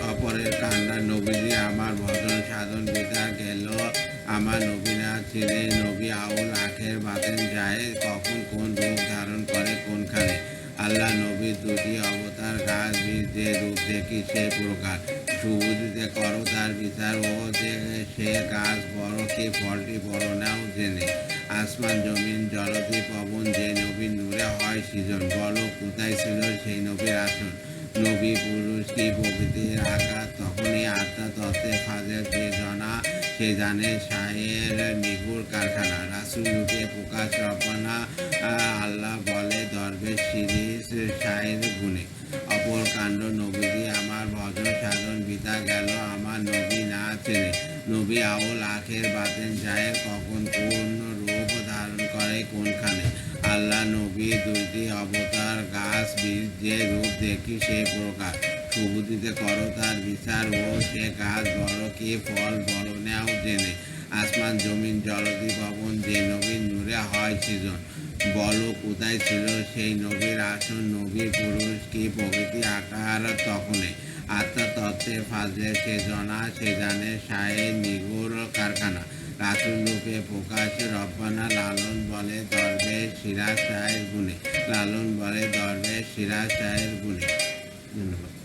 অপরের কান্না নবীজি আমার ভজন সাধন বিতা গেল আমার নবী না ছেলে নবী আউল আখের বাতেন যায় কখন কোন রূপ ধারণ করে কোনখানে আল্লাহ নবীর দুটি অবতার গাছ বীজ যে রূপ দেখি সে প্রকার সুবুদ্ধিতে করো তার বিচার ও যে সে গাছ বড় কি ফলটি বড় নাও জেনে আসমান জমিন জলতি পবন যে নবীর নূরে হয় সৃজন বলো কোথায় ছিল সেই নবীর আসন নবী পুরুষ কি প্রকৃতির আকার তখনই আত্মা তত্ত্বে ফাজের যে জনা সে জানে সায়ের নিগুর কারখানা রাসুল রূপে প্রকাশ রব্বানা আল্লাহ বলে দরবেশ সিরিজ সায়ের গুণে অপর কাণ্ড নবীজি আমার ভজন সাধন বিতা গেল আমার নবী না চেনে নবী আউল আখের বাতেন যায় কখন কোন রূপ ধারণ করে কোনখানে আল্লাহ নবী দুইটি অবতার গাছ বীজ যে রূপ দেখি সে প্রকার সুবুদ্ধিতে করো তার বিচার ও সে গাছ বড় কি ফল বড় নেও জেনে আসমান জমিন জলদি পবন যে নবীর নূরে হয় সৃজন বলো কোথায় ছিল সেই নবীর আসন নবী পুরুষ কি প্রকৃতি আকার তখনে আত্মা তত্ত্বে ফাজলে সে জনা সে জানে সায়ে নিগুর কারখানা রাসুল রূপে প্রকাশ রব্বানা লালন বলে দরবেশ সিরাজ শাহের গুণে লালন বলে দরবেশ সিরাজ শাহের গুণে ধন্যবাদ।